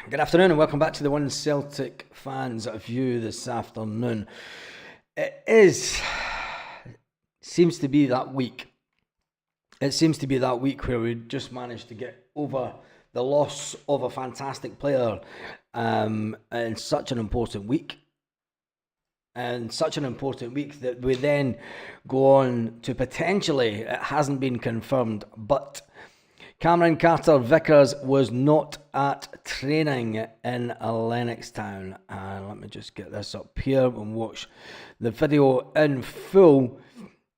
Good afternoon and welcome back to the One Celtic Fans View this afternoon. It seems to be that week. It seems to be that week where we just managed to get over the loss of a fantastic player in such an important week. And such an important week that we then go on to potentially, it hasn't been confirmed, but Cameron Carter-Vickers was not at training in Lennoxtown. And let me just get this up here and watch the video in full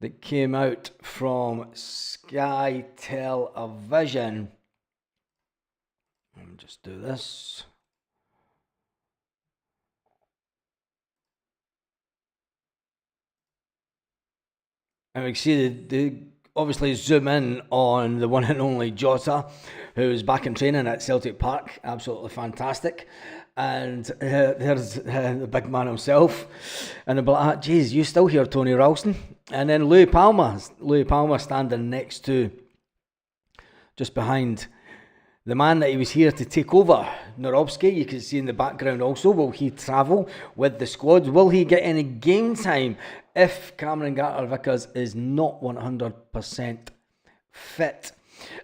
that came out from Sky Television. Let me just do this. And we can see the obviously zoom in on the one and only Jota, who's back in training at Celtic Park. Absolutely fantastic. And there's the big man himself. And they'll be like, geez, you still here, Tony Ralston? And then Louis Palmer standing next to, just behind the man that he was here to take over, Norobski. You can see in the background also, will he travel with the squad? Will he get any game time if Cameron Carter-Vickers is not 100% fit?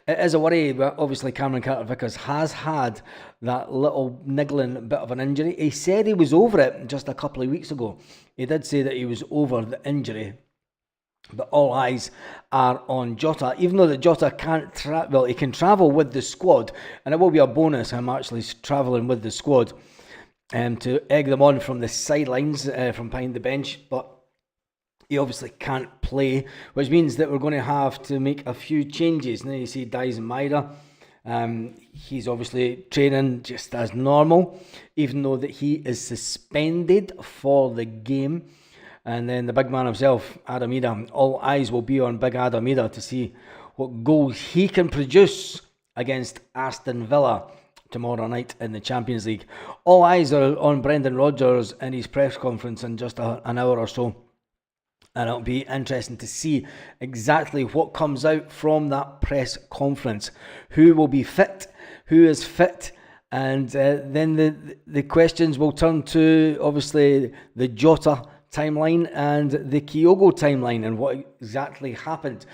It is a worry, but obviously Cameron Carter-Vickers has had that little niggling bit of an injury. He said he was over it just a couple of weeks ago. He did say that he was over the injury. But all eyes are on Jota, even though that Jota can't he can travel with the squad, and it will be a bonus him actually travelling with the squad to egg them on from the sidelines, from behind the bench, but he obviously can't play, which means that we're going to have to make a few changes. Now you see Dyson Maida, he's obviously training just as normal, even though that he is suspended for the game. And then the big man himself, Adam Idah, all eyes will be on big Adam Idah to see what goals he can produce against Aston Villa tomorrow night in the Champions League. All eyes are on Brendan Rodgers in his press conference in just an hour or so. And it'll be interesting to see exactly what comes out from that press conference. Who will be fit? Who is fit? And then the questions will turn to, obviously, the Jota timeline and the Kyogo timeline and what exactly happened.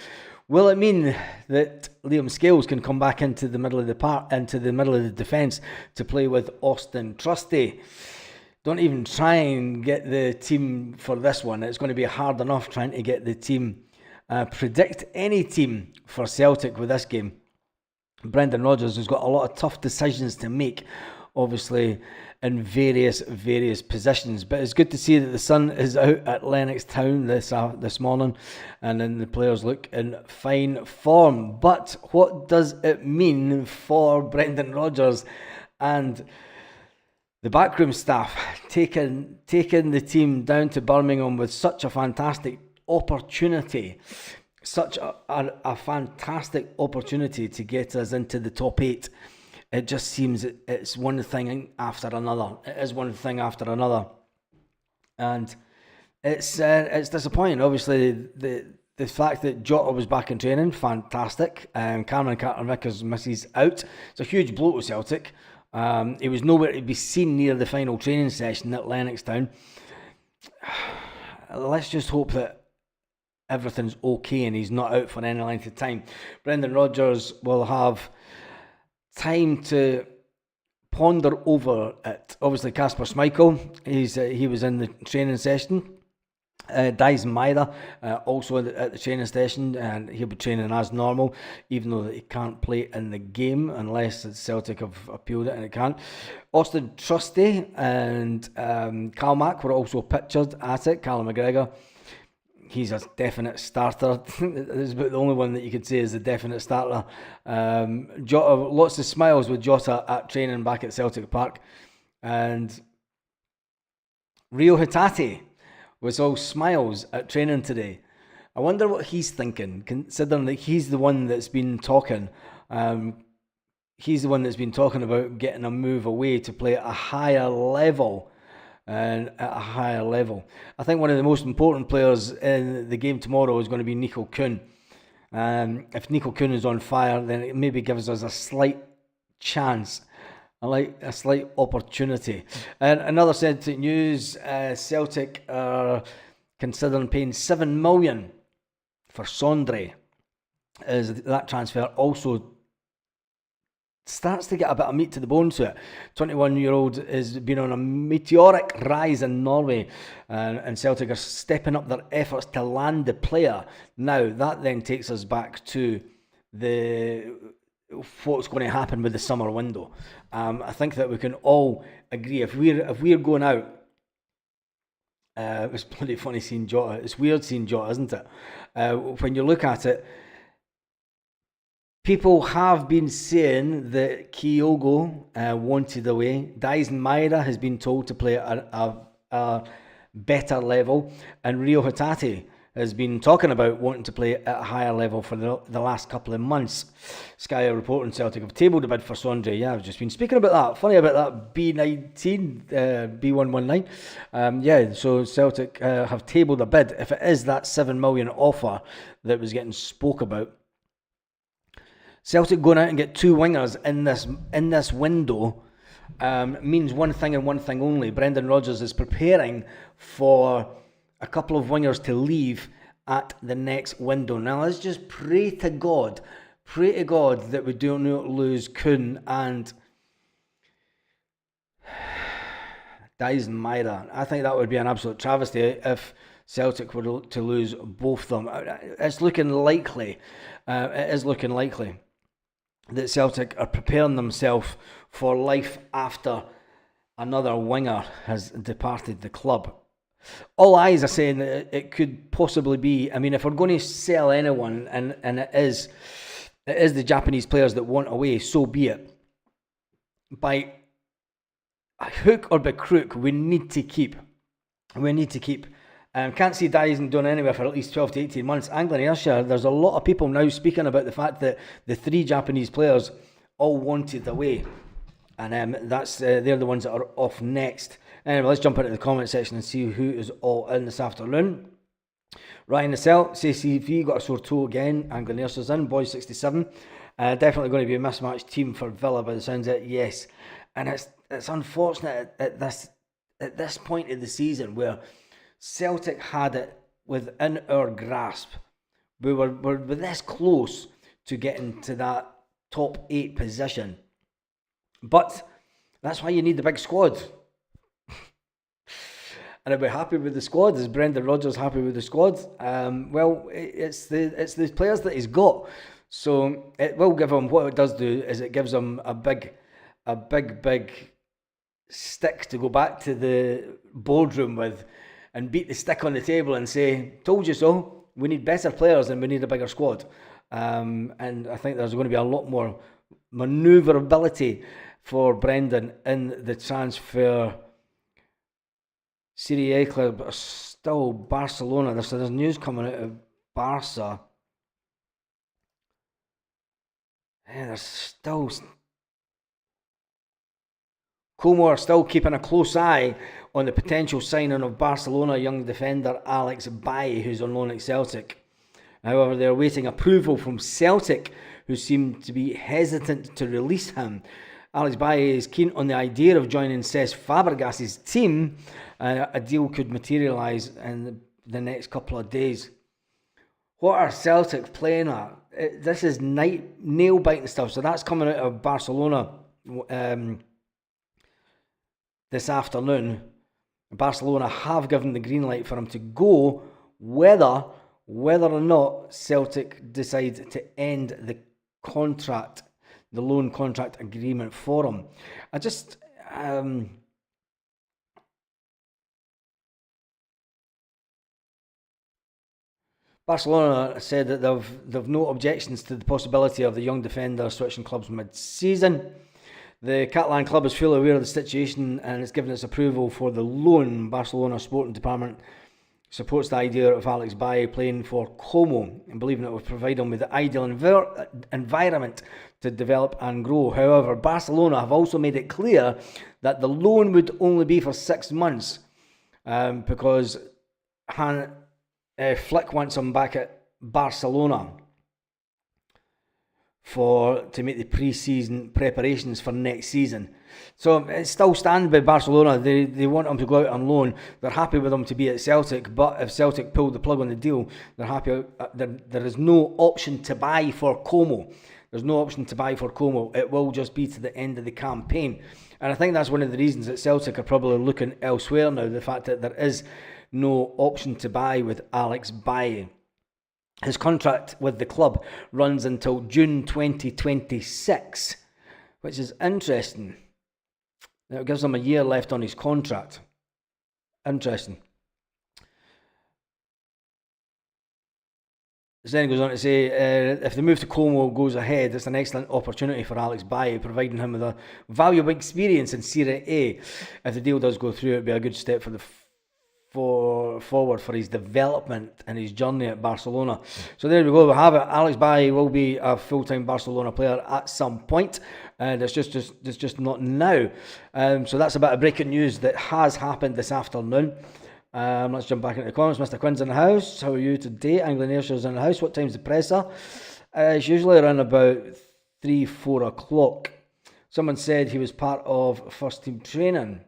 Will it mean that Liam Scales can come back into the middle of the defence to play with Austin Trusty? Don't even try and get the team for this one. It's going to be hard enough trying to get the team, predict any team for Celtic with this game. Brendan Rodgers has got a lot of tough decisions to make, obviously, in various positions. But it's good to see that the sun is out at Lennoxtown this morning, and then the players look in fine form. But what does it mean for Brendan Rodgers and the backroom staff taking the team down to Birmingham with such a fantastic opportunity? Such a fantastic opportunity to get us into the top 8. It just seems it's one thing after another. It is one thing after another, and it's disappointing. Obviously, the fact that Jota was back in training, fantastic. Cameron Carter-Vickers misses out. It's a huge blow to Celtic. He was nowhere to be seen near the final training session at Lennoxtown. Let's just hope that everything's okay and he's not out for any length of time. Brendan Rodgers will have time to ponder over it. Obviously, Kasper Schmeichel, he was in the training session. Dyson Maida also at the training station, and he'll be training as normal, even though he can't play in the game unless Celtic have appealed it and it can't. Austin Trusty and Cal Mack were also pictured at it. Callum McGregor, he's a definite starter. This is about the only one that you could say is a definite starter. Jota, lots of smiles with Jota at training back at Celtic Park. And Rio Hatate was all smiles at training today. I wonder what he's thinking, considering that he's the one that's been talking. He's the one that's been talking about getting a move away to play at a higher level. And at a higher level, I think one of the most important players in the game tomorrow is going to be Nico Kuhn. If Nico Kuhn is on fire, then it maybe gives us a slight chance like a slight opportunity. And another Celtic news: Celtic are considering paying $7 million for Sondre, as that transfer also starts to get a bit of meat to the bone to it. 21-year-old has been on a meteoric rise in Norway, and Celtic are stepping up their efforts to land the player. Now, that then takes us back to what's going to happen with the summer window. I think that we can all agree, if we're going out, it's bloody funny seeing Jota. It's weird seeing Jota, isn't it? When you look at it, people have been saying that Kyogo wanted away. Dyson Maeda has been told to play at a better level, and Rio Hatate has been talking about wanting to play at a higher level for the last couple of months. Sky are reporting Celtic have tabled a bid for Sondre. Yeah, I've just been speaking about that. Funny about that B19, B119. So Celtic have tabled a bid. If it is that $7 million offer that was getting spoke about, Celtic going out and get two wingers in this window means one thing and one thing only. Brendan Rodgers is preparing for a couple of wingers to leave at the next window. Now let's just pray to God that we do not lose Kuhn and Dyson Maeda. I think that would be an absolute travesty if Celtic were to lose both of them. It's looking likely. It is looking likely that Celtic are preparing themselves for life after another winger has departed the club. All eyes are saying that it could possibly be, I mean, if we're going to sell anyone, and it is the Japanese players that want away, so be it. By hook or by crook, we need to keep. Can't see Dyson doing anywhere for at least 12 to 18 months. Angling Ayrshire, there's a lot of people now speaking about the fact that the three Japanese players all wanted away. And they're the ones that are off next. Anyway, let's jump into the comment section and see who is all in this afternoon. Ryan Nacelle says CV got a sore toe again. Angling Ayrshire's in. Boys 67. Definitely going to be a mismatched team for Villa by the sounds of it. Yes. And it's unfortunate at this point in the season where Celtic had it within our grasp. We were this close to getting to that top 8 position. But that's why you need the big squad. And are we happy with the squad? Is Brendan Rodgers happy with the squad? Well, it's the players that he's got. So it will give him, what it does do is it gives him a big stick to go back to the boardroom with and beat the stick on the table and say, told you so. We need better players and we need a bigger squad. And I think there's going to be a lot more manoeuvrability for Brendan in the transfer. Serie A club are still Barcelona. There's news coming out of Barca. Yeah, there's still... Como are still keeping a close eye on the potential signing of Barcelona young defender Alex Valle, who's on loan at Celtic. However, they're awaiting approval from Celtic, who seem to be hesitant to release him. Alex Valle is keen on the idea of joining Cesc Fabregas's team. A deal could materialise in the next couple of days. What are Celtic playing at? This is nail-biting stuff. So that's coming out of Barcelona this afternoon. Barcelona have given the green light for him to go, whether or not Celtic decide to end the contract, the loan contract agreement for him. Barcelona said that they've no objections to the possibility of the young defender switching clubs mid-season. The Catalan club is fully aware of the situation and has given its approval for the loan. Barcelona Sporting Department supports the idea of Alex Valle playing for Como and believing it would provide him with the ideal environment to develop and grow. However, Barcelona have also made it clear that the loan would only be for 6 months because Flick wants him back at Barcelona to make the pre-season preparations for next season. So it still stands by Barcelona. They want him to go out on loan. They're happy with him to be at Celtic, but if Celtic pulled the plug on the deal, they're happy. There is no option to buy for Como. There's no option to buy for Como. It will just be to the end of the campaign. And I think that's one of the reasons that Celtic are probably looking elsewhere now, the fact that there is no option to buy with Alex Valle. His contract with the club runs until June 2026, which is interesting. It gives him a year left on his contract. Interesting. Then goes on to say, if the move to Como goes ahead, it's an excellent opportunity for Alex Valle, providing him with a valuable experience in Serie A. If the deal does go through, it'd be a good step forward for his development and his journey at Barcelona. So there we go, we have it. Alex Valle will be a full-time Barcelona player at some point, and it's just not now. So that's a bit of breaking news that has happened this afternoon. Let's jump back into the comments. Mr. Quinn's in the house. How are you today? Angling Airshire's in the house. What time's the presser? It's usually around about 3-4 o'clock. Someone said he was part of first team training.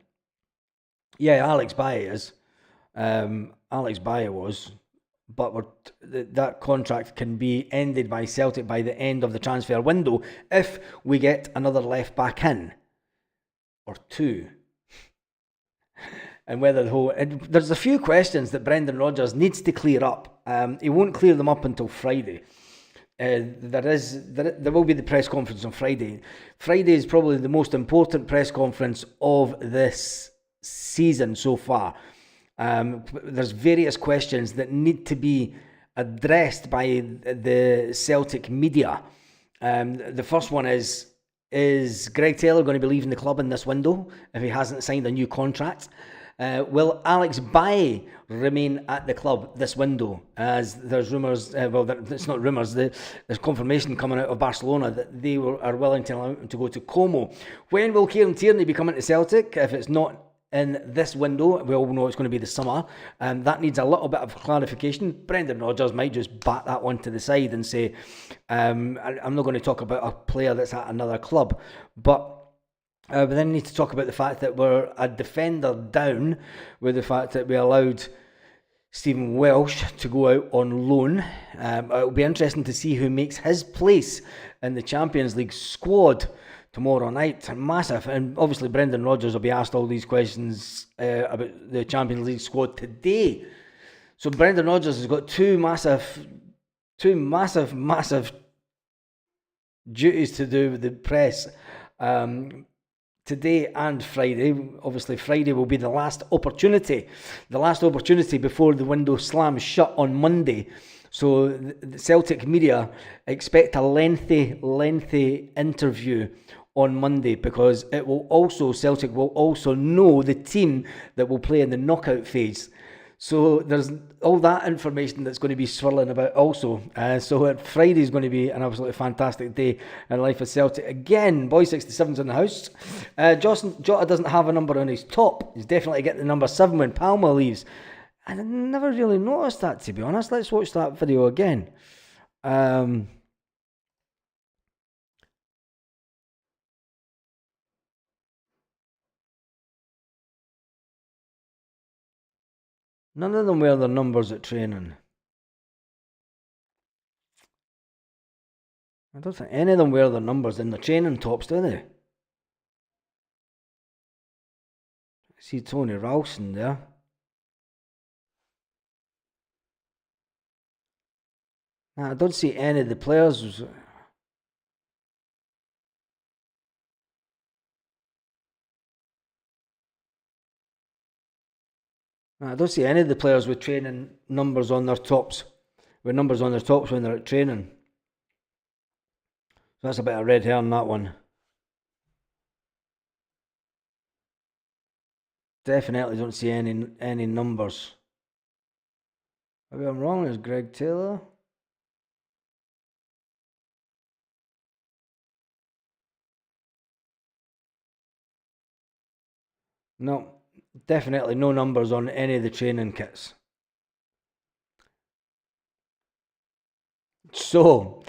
Yeah, Alex Valle is. Alex Valle was. But that contract can be ended by Celtic by the end of the transfer window if we get another left back in. Or two. And whether there's a few questions that Brendan Rodgers needs to clear up. He won't clear them up until Friday. There will be the press conference on Friday. Friday is probably the most important press conference of this season so far. There's various questions that need to be addressed by the Celtic media. The first one is Greg Taylor going to be leaving the club in this window if he hasn't signed a new contract? Will Alex Valle remain at the club this window? As there's rumours, it's not rumours, there's confirmation coming out of Barcelona that they are willing to allow him to go to Como. When will Kieran Tierney be coming to Celtic? If it's not in this window, we all know it's going to be the summer, and that needs a little bit of clarification. Brendan Rodgers might just bat that one to the side and say, I'm not going to talk about a player that's at another club, but we then need to talk about the fact that we're a defender down, with the fact that we allowed Stephen Welsh to go out on loan. It'll be interesting to see who makes his place in the Champions League squad tomorrow night. Massive. And obviously Brendan Rodgers will be asked all these questions about the Champions League squad today. So Brendan Rodgers has got two massive duties to do with the press. Today and Friday. Obviously Friday will be the last opportunity before the window slams shut on Monday. So the Celtic media expect a lengthy interview on Monday, because Celtic will also know the team that will play in the knockout phase. So there's all that information that's going to be swirling about also. So Friday is going to be an absolutely fantastic day in life of Celtic. Again, Boy 67's in the house. Jota doesn't have a number on his top. He's definitely getting the number 7 when Palma leaves. And I never really noticed that, to be honest. Let's watch that video again. None of them wear their numbers at training. I don't think any of them wear their numbers in the training tops, do they? I see Tony Ralston there. I don't see any of the players. I don't see any of the players with training numbers on their tops. With numbers on their tops when they're at training. So that's a bit of red hair on that one. Definitely don't see any numbers. Maybe I'm wrong. Is Greg Taylor? No, definitely no numbers on any of the training kits. So,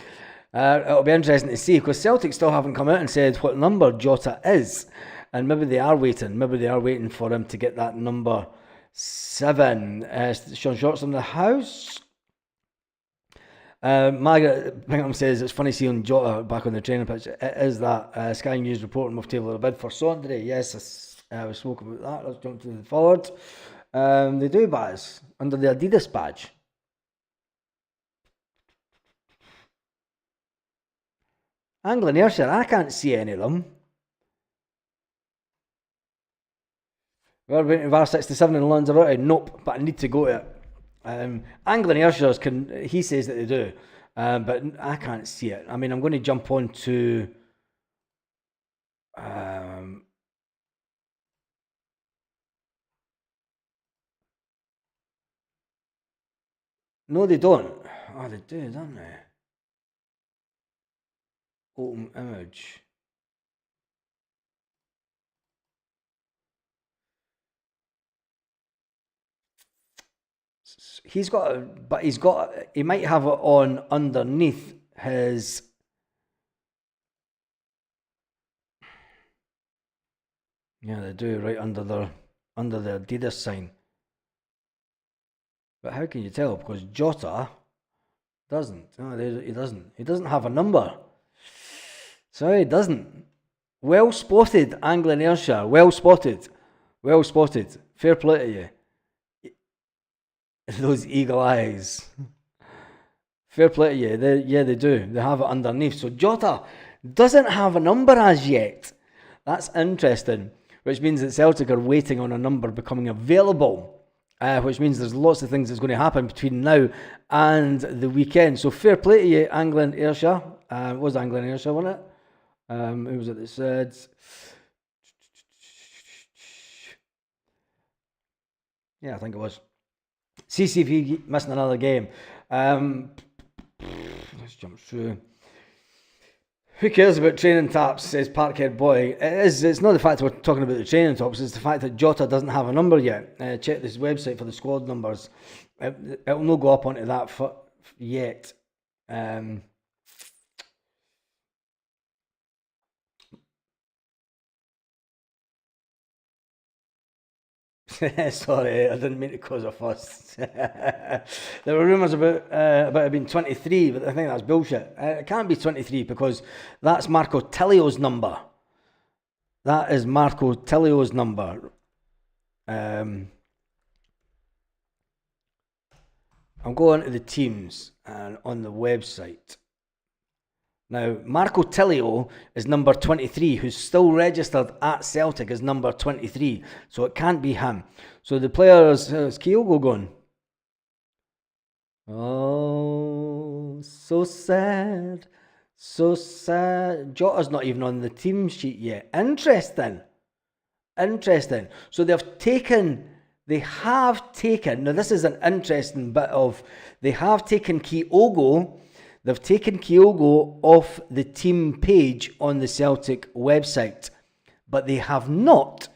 It'll be interesting to see, because Celtic still haven't come out and said what number Jota is, and maybe they are waiting for him to get that number 7. Sean Short's in the house. Margaret Bingham says it's funny seeing Jota back on the training pitch. It is that. Sky News reporting we've tabled a bid for Sondre. Yes, we spoke about that. Let's jump to the forward. They do Baz under the Adidas badge. Angling Ayrshire, I can't see any of them. We're going to VAR 67 in Lanzarote. Nope, but I need to go to it. Angling Ayrshire, he says that they do, but I can't see it. I mean, I'm going to jump on to no, they don't. Oh, they do, don't they? Open image. He might have it on underneath his. Yeah, they do, right under the Adidas sign. But how can you tell? Because Jota doesn't. No, he doesn't. He doesn't have a number. Sorry, he doesn't. Well spotted, Angling Ayrshire. Well spotted. Well spotted. Fair play to you. Those eagle eyes. Fair play to you. They do. They have it underneath. So Jota doesn't have a number as yet. That's interesting. Which means that Celtic are waiting on a number becoming available. Which means there's lots of things that's going to happen between now and the weekend. So fair play to you, Angling Ayrshire. It was Angling Ayrshire, wasn't it? Who was it that said? Yeah, I think it was. CCV missing another game. Let's jump through. Who cares about training taps, says Parkhead Boy. It's not the fact that we're talking about the training taps, it's the fact that Jota doesn't have a number yet. Check this website for the squad numbers. It will not go up onto that yet. Sorry, I didn't mean to cause a fuss. There were rumours about it being 23, but I think that's bullshit. It can't be 23 because that's Marco Tellio's number. That is Marco Tellio's number. I'm going to the teams and on the website. Now, Marco Tellio is number 23, who's still registered at Celtic as number 23. So it can't be him. So the players, is Kyogo gone? Oh, so sad. So sad. Jota's not even on the team sheet yet. Interesting. So they have taken, now this is an interesting bit of, they have taken Kyogo. They've taken Kyogo off the team page on the Celtic website, but they have not,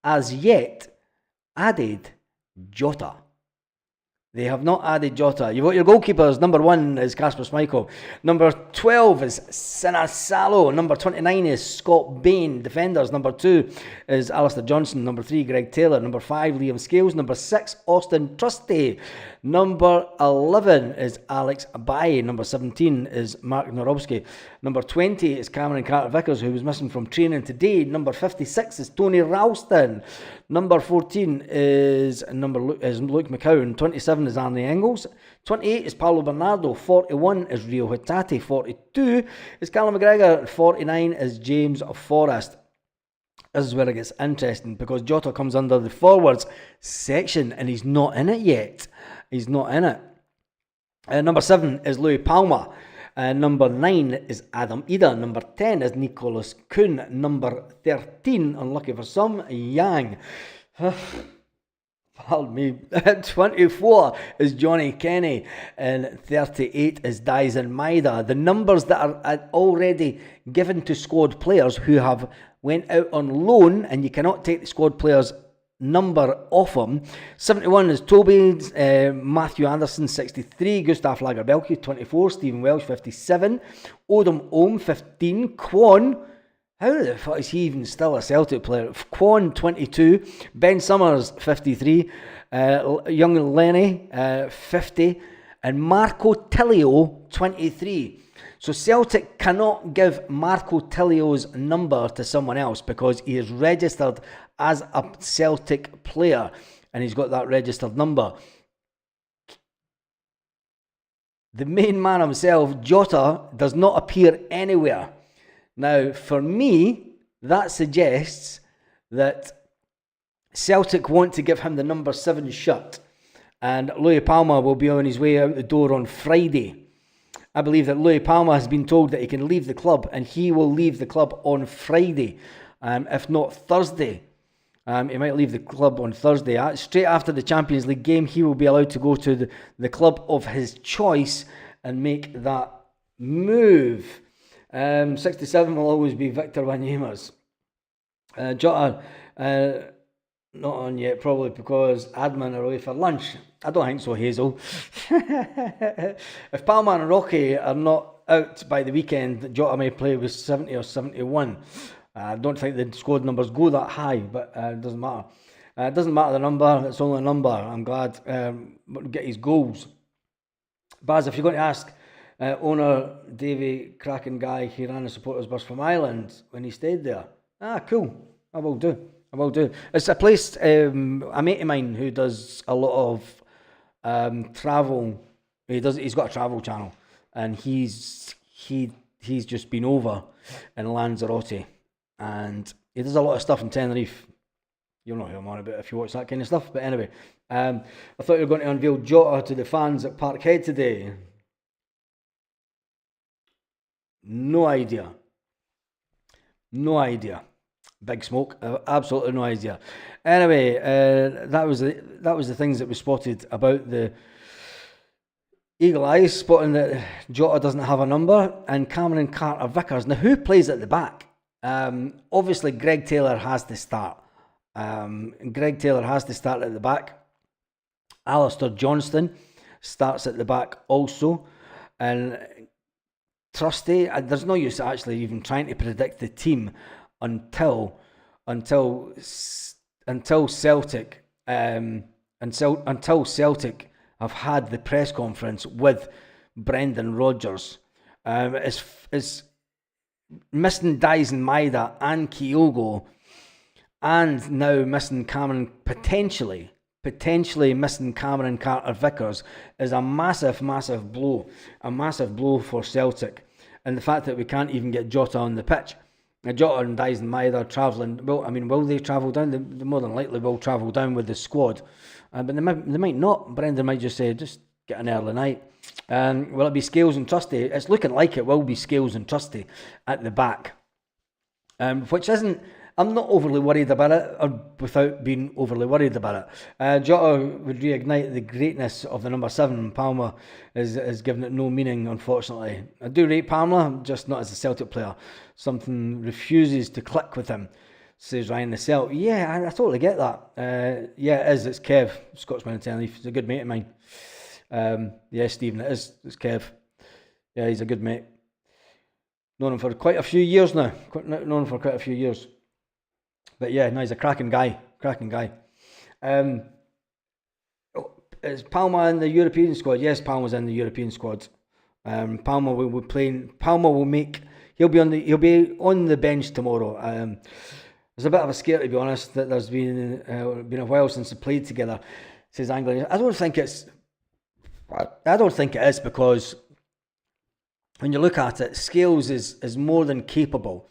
as yet, added Jota. They have not added Jota. You've got your goalkeepers. Number 1 is Kasper Schmeichel. Number 12 is Sinasalo. Number 29 is Scott Bain. Defenders. Number 2 is Alistair Johnson. Number 3, Greg Taylor. Number 5, Liam Scales. Number 6, Austin Trusty. Number 11 is Alex Abaye. Number 17 is Mark Norowski. Number 20 is Cameron Carter-Vickers, who was missing from training today. Number 56 is Tony Ralston. Number 14 is Luke McCowan. 27 is Arnie Engels. 28 is Paulo Bernardo. 41 is Rio Hatate. 42 is Callum McGregor. 49 is James Forrest. This is where it gets interesting because Jota comes under the forwards section and he's not in it yet. He's not in it. Number 7 is Louis Palmer. Number 9 is Adam Ida. Number 10 is Nicholas Kuhn. Number 13, unlucky for some, Yang. Pardon me. 24 is Johnny Kenny. And 38 is Dyson Maida. The numbers that are already given to squad players who have went out on loan, and you cannot take the squad players number off him. 71 is Toby, Matthew Anderson 63, Gustav Lagerbielke 24, Stephen Welsh 57, Odom Ohm 15, Kwon, how the fuck is he even still a Celtic player? Kwon 22, Ben Summers 53, young Lenny 50, and Marco Tillio 23. So Celtic cannot give Marco Tillio's number to someone else because he is registered as a Celtic player and he's got that registered number. The main man himself, Jota, does not appear anywhere. Now, for me, that suggests that Celtic want to give him the number 7 shirt, and Louis Palma will be on his way out the door on Friday. I believe that Louis Palma has been told that he can leave the club, and he will leave the club on Friday, if not Thursday. He might leave the club on Thursday. Straight after the Champions League game, he will be allowed to go to the club of his choice and make that move. 67 will always be Victor Wanyama's. Jota, not on yet, probably because admin are away for lunch. I don't think so, Hazel. If Palma and Rocky are not out by the weekend, Jota may play with 70 or 71. I don't think the squad numbers go that high, but it doesn't matter. It doesn't matter the number, it's only a number. I'm glad get his goals. Baz, if you're going to ask owner Davy Kraken guy, he ran a supporters bus from Ireland when he stayed there. Cool. I will do. It's a place, a mate of mine who does a lot of travel. He's got a travel channel, and he's just been over in Lanzarote, and he does a lot of stuff in Tenerife. You'll know who I'm on about if you watch that kind of stuff. But anyway, I thought you were going to unveil Jota to the fans at Parkhead today. No idea. Big smoke. Absolutely no idea. Anyway, that was the things that we spotted about the Eagle Eyes, spotting that Jota doesn't have a number, and Cameron Carter-Vickers. Now, who plays at the back? Obviously, Greg Taylor has to start. Greg Taylor has to start at the back. Alistair Johnston starts at the back also, and Trusty. There's no use actually even trying to predict the team until Celtic have had the press conference with Brendan Rodgers. Is missing Dyson Maeda and Kyogo, and now missing Cameron, potentially missing Cameron Carter-Vickers, is a massive blow for Celtic. And the fact that we can't even get Jota on the pitch. Now, Jota and Dyson Maeda are travelling. Well, I mean, will they travel down? They more than likely will travel down with the squad. But they might not. Brendan might just say, just get an early night. Will it be Scales and Trusty? It's looking like it will be Scales and Trusty at the back. Which isn't... I'm not overly worried about it, or without being overly worried about it. Jota would reignite the greatness of the number 7. Palma is giving it no meaning, unfortunately. I do rate Palma, just not as a Celtic player. Something refuses to click with him, says Ryan the Celt. Yeah, I totally get that. Yeah, it is. It's Kev, Scotsman in Tenerife. He's a good mate of mine. Yeah, Stephen, it is. It's Kev. Yeah, he's a good mate. Known him for quite a few years now. But yeah, no, he's a cracking guy. Is Palma in the European squad? Yes, Palma's in the European squad. Palma will be playing. Palma will make. He'll be on the bench tomorrow. There's a bit of a scare, to be honest, that there's been a while since they played together. Says Anglia. I don't think it is, because when you look at it, Scales is more than capable.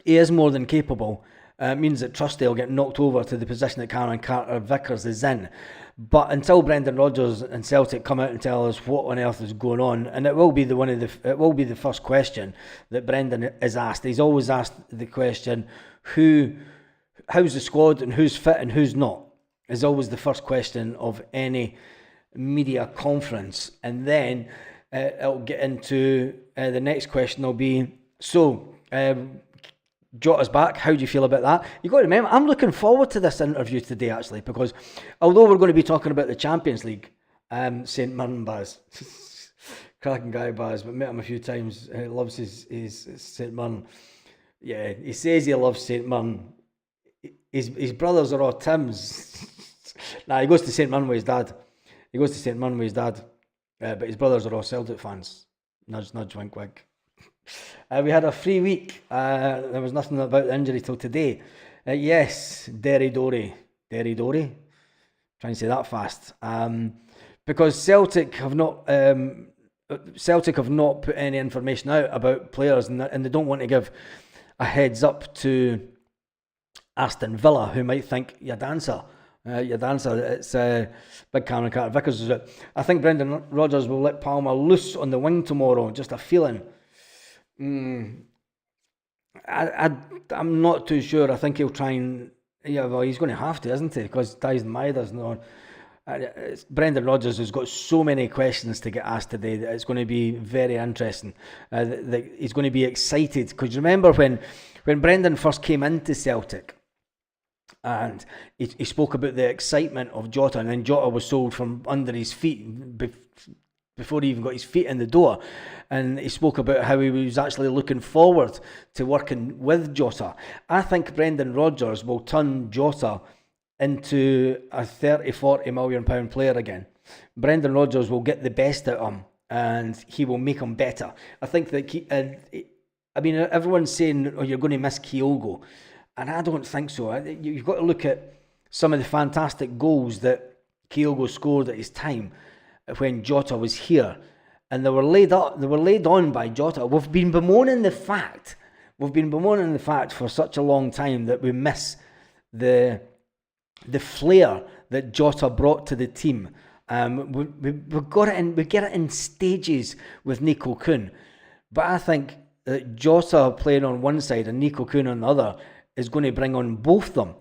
He is more than capable. It means that Trusty will get knocked over to the position that Cameron Carter-Vickers is in. But until Brendan Rodgers and Celtic come out and tell us what on earth is going on, and it will be the first question that Brendan is asked. He's always asked the question, how's the squad and who's fit and who's not, is always the first question of any media conference. And then it'll get into the next question will be, Jota's back. How do you feel about that? You've got to remember, I'm looking forward to this interview today, actually, because although we're going to be talking about the Champions League, St. Mirren Baz, cracking guy Baz, but met him a few times. He loves his St. Mirren. Yeah, he says he loves St. Mirren. His brothers are all Tims. Nah, he goes to St. Mirren with his dad. But his brothers are all Celtic fans. Nudge, nudge, wink, wink. We had a free week. There was nothing about the injury till today. Yes, Derry Dory. Trying to say that fast. Because Celtic have not put any information out about players, and they don't want to give a heads up to Aston Villa, who might think you're dancer. It's big Cameron Carter-Vickers. I think Brendan Rodgers will let Palmer loose on the wing tomorrow. Just a feeling. I'm not too sure. I think he'll try and... Yeah, well, he's going to have to, isn't he? Because Dyson Maida's not... Brendan Rodgers has got so many questions to get asked today that it's going to be very interesting. He's going to be excited. Because you remember when Brendan first came into Celtic, and he spoke about the excitement of Jota, and then Jota was sold from under his feet before he even got his feet in the door, and he spoke about how he was actually looking forward to working with Jota. I think Brendan Rodgers will turn Jota into a 30-40 million pound player again. Brendan Rodgers will get the best out of him, and he will make him better. I think that everyone's saying, oh, you're going to miss Kyogo. And I don't think so. You've got to look at some of the fantastic goals that Kyogo scored at his time when Jota was here, and they were laid on by Jota. We've been bemoaning the fact for such a long time that we miss the flair that Jota brought to the team. We get it in stages with Nico Kuhn, but I think that Jota playing on one side and Nico Kuhn on the other is going to bring on both them.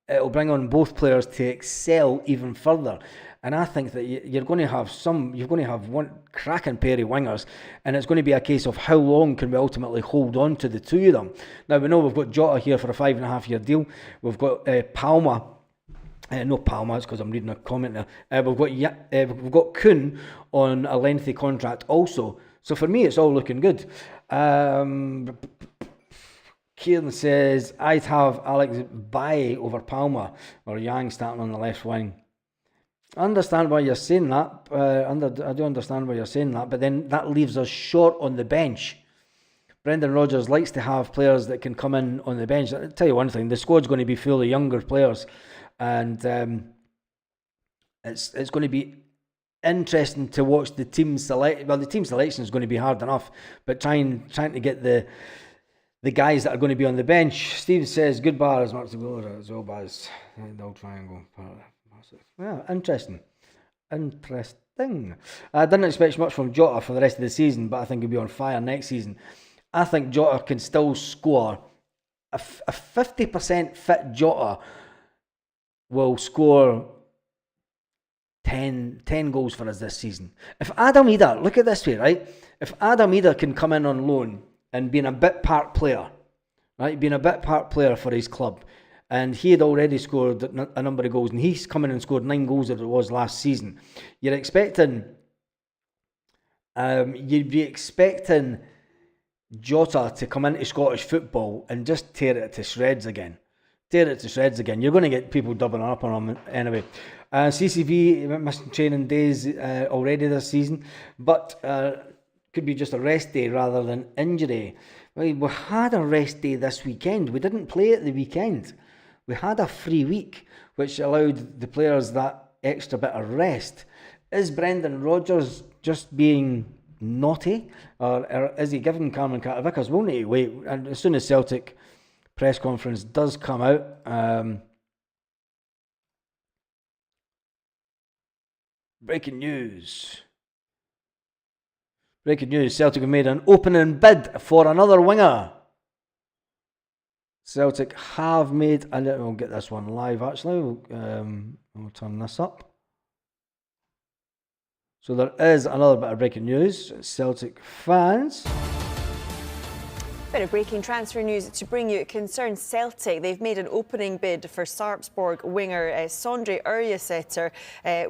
It'll bring on both players to excel even further. And I think that you're going to have one cracking pair of wingers, and it's going to be a case of how long can we ultimately hold on to the two of them. Now, we know we've got Jota here for a 5.5-year deal. We've got Palmer. No Palmer, it's because I'm reading a comment there. We've got Kuhn on a lengthy contract also. So for me, it's all looking good. Kieran says, I'd have Alex Valle over Palmer or Yang starting on the left wing. I understand why you're saying that. I do understand why you're saying that, but then that leaves us short on the bench. Brendan Rodgers likes to have players that can come in on the bench. I'll tell you one thing, the squad's going to be full of younger players, and it's going to be interesting to watch the team select. Well, the team selection is going to be hard enough, but trying to get the guys that are going to be on the bench. Steve says, good bars, Mark Zagora, as well as they'll triangle. Yeah, interesting. I didn't expect much from Jota for the rest of the season, but I think he'll be on fire next season. I think Jota can still score. A 50% fit Jota will score 10 goals for us this season. If Adam Ida, look at this way, right? If Adam Ida can come in on loan and being a bit part player, right? Being a bit part player for his club, and he had already scored a number of goals, and he's come in and scored 9 goals as it was last season. You'd be expecting Jota to come into Scottish football and just tear it to shreds again. You're going to get people doubling up on him anyway. CCV missing training days already this season, but could be just a rest day rather than injury. We had a rest day this weekend. We didn't play at the weekend. We had a free week, which allowed the players that extra bit of rest. Is Brendan Rodgers just being naughty, or is he giving Cameron Carter-Vickers? We'll need to wait. And as soon as Celtic press conference does come out, breaking news, Celtic have made an opening bid for another winger. Celtic have made, and we'll get this one live actually, we'll turn this up. So there is another bit of breaking news. Celtic fans, Bit of breaking transfer news to bring you. It concerns Celtic. They've made an opening bid for Sarpsborg winger Sondre Ørjesæter.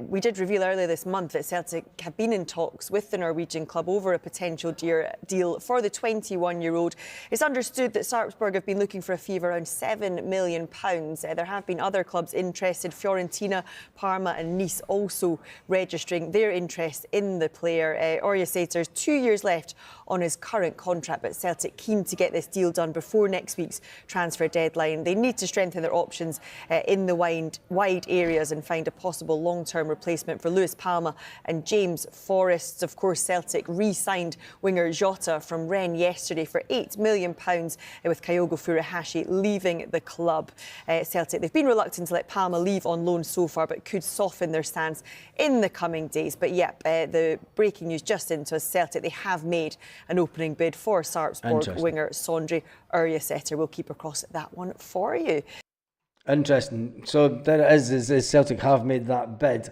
We did reveal earlier this month that Celtic have been in talks with the Norwegian club over a potential deal for the 21-year-old. It's understood that Sarpsborg have been looking for a fee of around £7 million. There have been other clubs interested, Fiorentina, Parma and Nice also registering their interest in the player. Ørjesæter's 2 years left on his current contract, but Celtic keen to get this deal done before next week's transfer deadline. They need to strengthen their options in the wide areas and find a possible long-term replacement for Lewis Palma and James Forrest. Of course, Celtic re-signed winger Jota from Rennes yesterday for £8 million, with Kyogo Furuhashi leaving the club. Celtic, they've been reluctant to let Palma leave on loan so far, but could soften their stance in the coming days. But yep, the breaking news just into us, Celtic, they have made an opening bid for Sarpsborg winger Sondre Ørjesæter. We'll keep across that one for you. Interesting. So there it is Celtic have made that bid.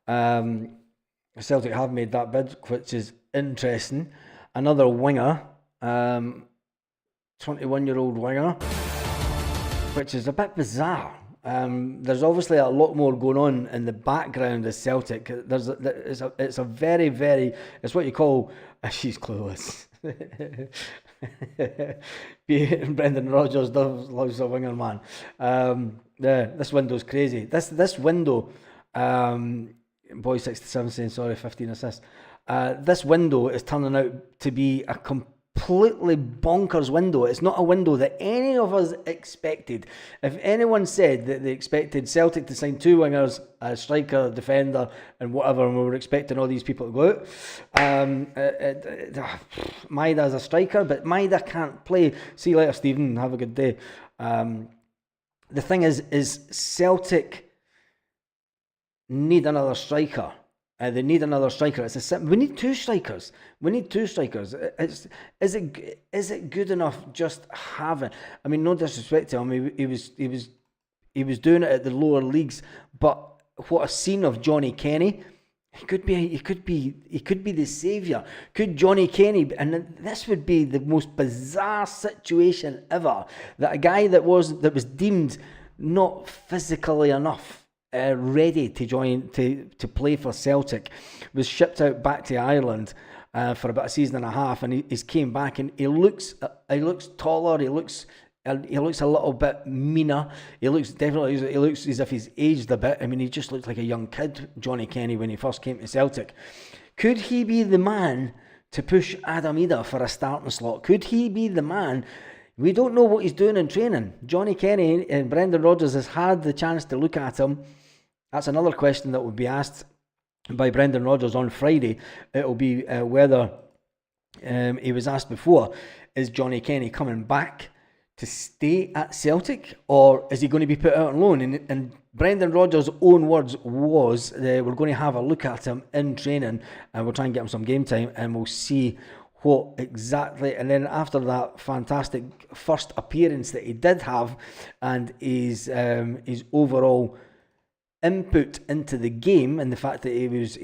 Celtic have made that bid, which is interesting. Another winger, 21-year-old winger, which is a bit bizarre. There's obviously a lot more going on in the background of Celtic. It's a very, very, it's what you call, she's clueless. Brendan Rodgers loves a winger, man. This window's crazy. This window, boy 67 saying sorry, 15 assists. This window is turning out to be a completely bonkers window. It's not a window that any of us expected. If anyone said that they expected Celtic to sign 2 wingers, a striker, defender and whatever, and we were expecting all these people to go out, Maida's a striker, but Maida can't play. See you later, Stephen, have a good day. The thing is Celtic need another striker. They need another striker. We need 2 strikers. We need 2 strikers. Is it good enough just having? I mean, no disrespect to him. He was doing it at the lower leagues. But what I've seen of Johnny Kenny, he could be the saviour. Could Johnny Kenny? And this would be the most bizarre situation ever. That a guy that was deemed not physically enough. Ready to join to play for Celtic, was shipped out back to Ireland for about a season and a half, and he's came back and he looks taller, he looks a little bit meaner, he looks as if he's aged a bit. I mean, he just looks like a young kid, Johnny Kenny, when he first came to Celtic. Could he be the man to push Adam Ida for a starting slot? Could he be the man? We don't know what he's doing in training. Johnny Kenny and Brendan Rodgers has had the chance to look at him. That's another question that will be asked by Brendan Rodgers on Friday. It will be whether he was asked before, is Johnny Kenny coming back to stay at Celtic, or is he going to be put out on loan? And Brendan Rodgers' own words was, we're going to have a look at him in training and we'll try and get him some game time and we'll see what exactly. And then after that fantastic first appearance that he did have and his overall input into the game, and the fact that he was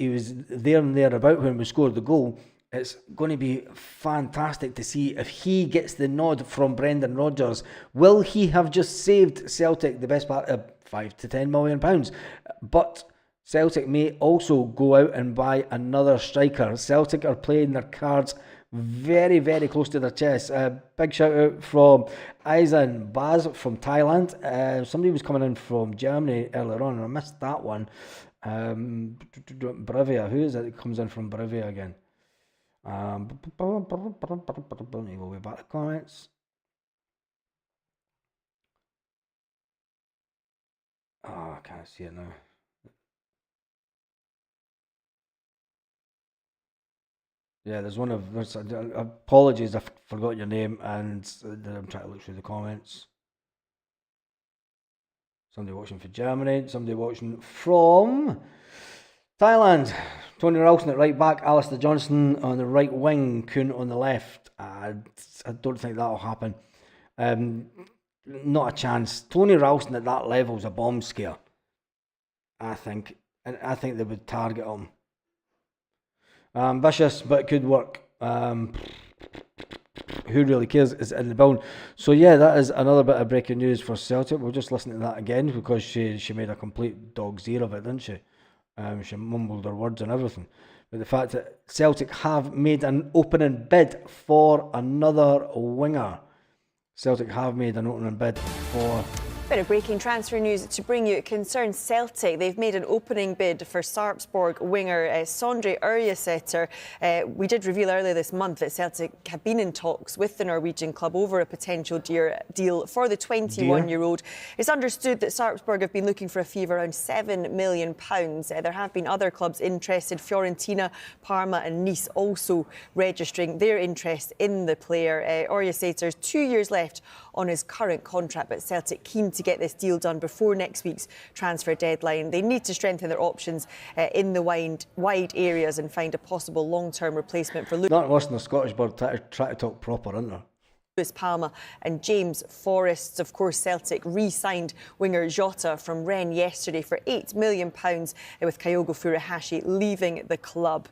there and thereabout when we scored the goal, it's going to be fantastic to see if he gets the nod from Brendan Rodgers. Will he have just saved Celtic the best part of £5 to £10 million? But Celtic may also go out and buy another striker. Celtic are playing their cards very, very close to their chest. Big shout out from Aisan Baz from Thailand. Somebody was coming in from Germany earlier on and I missed that one. Brivia, who is it that comes in from Brivia again? We'll be back to comments. Oh, I can't see it now. Yeah, there's apologies, I forgot your name, and I'm trying to look through the comments. Somebody watching for Germany, somebody watching from Thailand. Tony Ralston at right back, Alistair Johnson on the right wing, Kuhn on the left. I don't think that'll happen. Not a chance. Tony Ralston at that level is a bomb scare, I think. And I think they would target him. Ambitious, but could work. who really cares, is in the building. So yeah, that is another bit of breaking news for Celtic. We'll just listen to that again because she made a complete dog's ear of it, didn't she? She mumbled her words and everything. But the fact that Celtic have made an opening bid for another winger. Celtic have made an opening bid for... Bit of breaking transfer news to bring you. It concerns Celtic. They've made an opening bid for Sarpsborg winger Sondre Ørjesæter. We did reveal earlier this month that Celtic have been in talks with the Norwegian club over a potential deal for the 21-year-old. It's understood that Sarpsborg have been looking for a fee of around £7 million. There have been other clubs interested, Fiorentina, Parma and Nice also registering their interest in the player. Ørjesæter's 2 years left on his current contract, but Celtic keen to get this deal done before next week's transfer deadline. They need to strengthen their options in the wide areas and find a possible long-term replacement for Not worse than the Scottish bird try to talk proper, isn't there? Lewis Palmer and James Forrest. Of course, Celtic re-signed winger Jota from Rennes yesterday for £8 million with Kyogo Furuhashi leaving the club.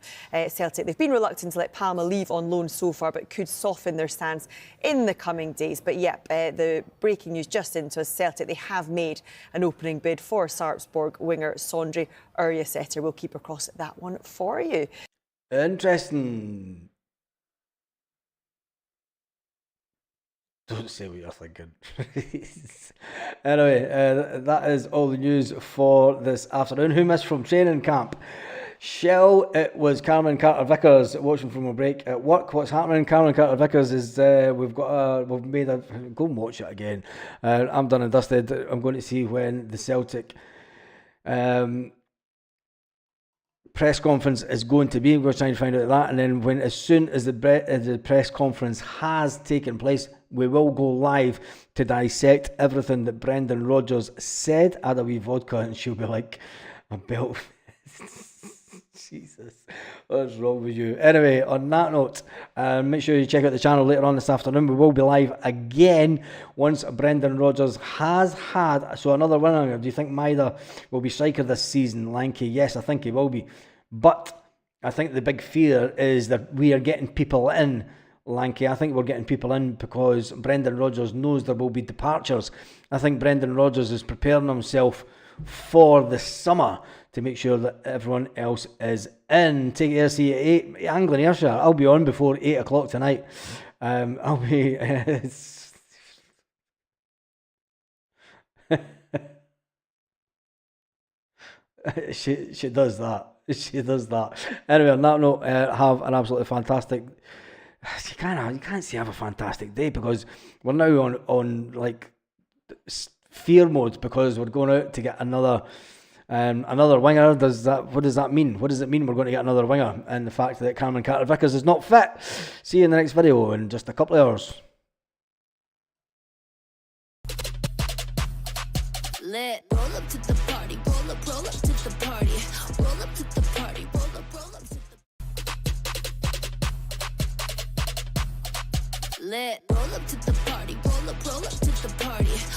Celtic, they've been reluctant to let Palmer leave on loan so far, but could soften their stance in the coming days. But yep, the breaking news just into us, Celtic, they have made an opening bid for Sarpsborg winger Sondre Ørjesæter. We'll keep across that one for you. Interesting. Don't say what you're thinking. Anyway, that is all the news for this afternoon. Who missed from training camp? Shell, it was Cameron Carter-Vickers watching from a break at work. What's happening? Cameron Carter-Vickers is we've made a go and watch it again. I'm done and dusted. I'm going to see when the Celtic press conference is going to be. We're trying to find out that, and then as soon as the press conference has taken place, we will go live to dissect everything that Brendan Rodgers said. Add a wee vodka and she'll be like, a belt. Jesus, what's wrong with you? Anyway, on that note, make sure you check out the channel later on this afternoon. We will be live again once Brendan Rodgers has had another winner. Do you think Maida will be striker this season, Lanky? Yes, I think he will be. But I think the big fear is that we are getting people in, Lanky. I think we're getting people in because Brendan Rodgers knows there will be departures. I think Brendan Rodgers is preparing himself for the summer to make sure that everyone else is in. Take it easy at 8. Angling Ayrshire. I'll be on before 8 o'clock tonight. I'll be... She does that. She does that. Anyway, on that note, have an absolutely fantastic... You can't say have a fantastic day because we're now on like fear mode because we're going out to get another winger. What does that mean? What does it mean we're going to get another winger? And the fact that Cameron Carter-Vickers is not fit. See you in the next video in just a couple of hours. Lit. Roll up to the party. Roll up to the party. Roll up to the party. Roll up to the lit. Roll up to the party. Roll up to the party.